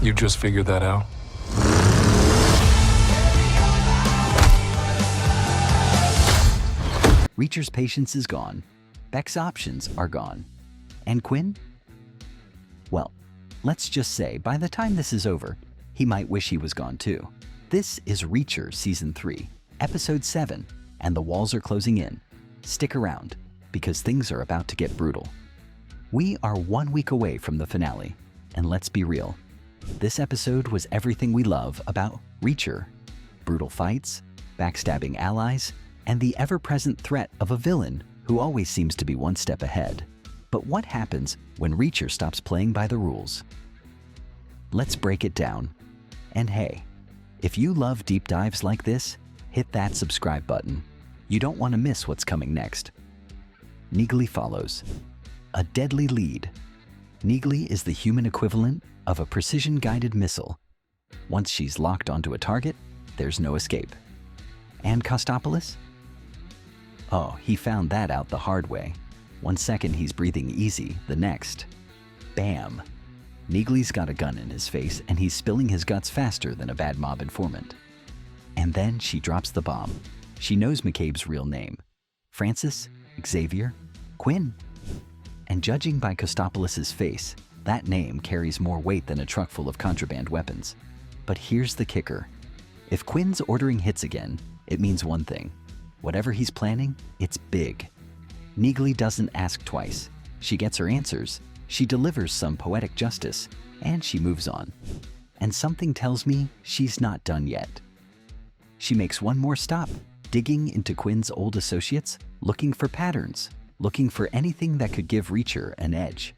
You just figured that out? Reacher's patience is gone. Beck's options are gone. And Quinn? Well, let's just say by the time this is over, he might wish he was gone too. This is Reacher Season 3, Episode 7, and the walls are closing in. Stick around, because things are about to get brutal. We are 1 week away from the finale, and let's be real. This episode was everything we love about Reacher. Brutal fights, backstabbing allies, and the ever-present threat of a villain who always seems to be one step ahead. But what happens when Reacher stops playing by the rules? Let's break it down. And hey, if you love deep dives like this, hit that subscribe button. You don't want to miss what's coming next. Neagley follows. A deadly lead. Neagley is the human equivalent of a precision-guided missile. Once she's locked onto a target, there's no escape. And Kostopoulos? Oh, he found that out the hard way. 1 second he's breathing easy, the next, bam! Neagley's got a gun in his face and he's spilling his guts faster than a bad mob informant. And then she drops the bomb. She knows McCabe's real name. Francis, Xavier, Quinn. And judging by Kostopoulos' face, that name carries more weight than a truck full of contraband weapons. But here's the kicker. If Quinn's ordering hits again, it means one thing. Whatever he's planning, it's big. Neagley doesn't ask twice. She gets her answers, she delivers some poetic justice, and she moves on. And something tells me she's not done yet. She makes one more stop, digging into Quinn's old associates, looking for patterns, looking for anything that could give Reacher an edge.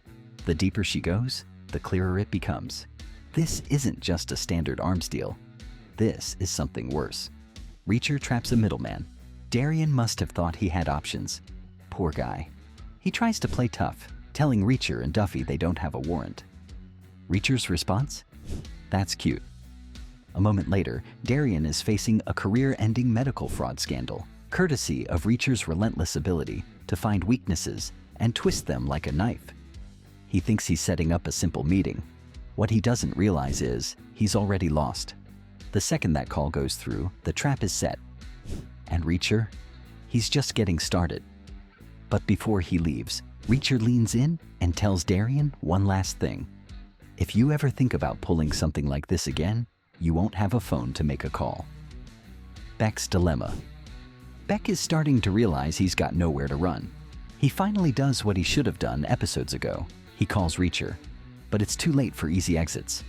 The deeper she goes, the clearer it becomes. This isn't just a standard arms deal. This is something worse. Reacher traps a middleman. Darian must have thought he had options. Poor guy. He tries to play tough, telling Reacher and Duffy they don't have a warrant. Reacher's response? That's cute. A moment later, Darian is facing a career-ending medical fraud scandal, courtesy of Reacher's relentless ability to find weaknesses and twist them like a knife. He thinks he's setting up a simple meeting. What he doesn't realize is he's already lost. The second that call goes through, the trap is set. And Reacher? He's just getting started. But before he leaves, Reacher leans in and tells Darian one last thing. If you ever think about pulling something like this again, you won't have a phone to make a call. Beck's dilemma. Beck is starting to realize he's got nowhere to run. He finally does what he should have done episodes ago. He calls Reacher. But it's too late for easy exits.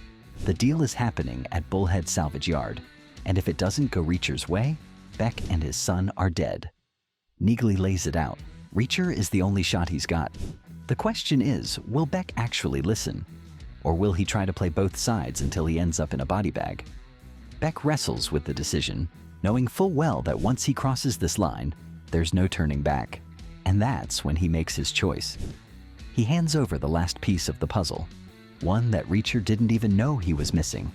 The deal is happening at Bullhead Salvage Yard, and if it doesn't go Reacher's way, Beck and his son are dead. Neagley lays it out. Reacher is the only shot he's got. The question is, will Beck actually listen? Or will he try to play both sides until he ends up in a body bag? Beck wrestles with the decision, knowing full well that once he crosses this line, there's no turning back. And that's when he makes his choice. He hands over the last piece of the puzzle, one that Reacher didn't even know he was missing.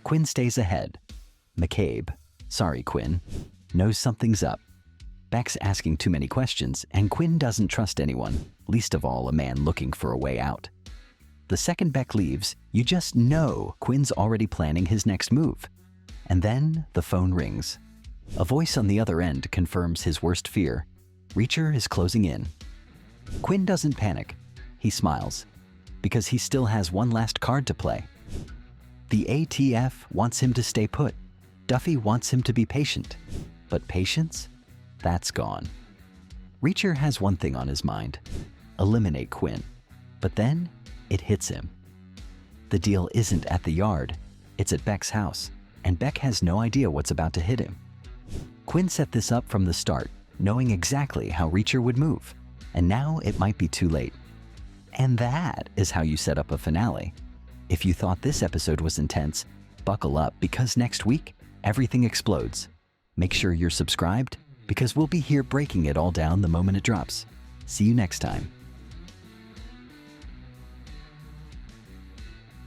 Quinn stays ahead. McCabe, sorry Quinn, knows something's up. Beck's asking too many questions, and Quinn doesn't trust anyone, least of all a man looking for a way out. The second Beck leaves, you just know Quinn's already planning his next move. And then the phone rings. A voice on the other end confirms his worst fear. Reacher is closing in. Quinn doesn't panic. He smiles, because he still has one last card to play. The ATF wants him to stay put. Duffy wants him to be patient. But patience? That's gone. Reacher has one thing on his mind. Eliminate Quinn. But then, it hits him. The deal isn't at the yard, it's at Beck's house, and Beck has no idea what's about to hit him. Quinn set this up from the start, knowing exactly how Reacher would move, and now it might be too late. And that is how you set up a finale. If you thought this episode was intense, buckle up because next week, everything explodes. Make sure you're subscribed because we'll be here breaking it all down the moment it drops. See you next time.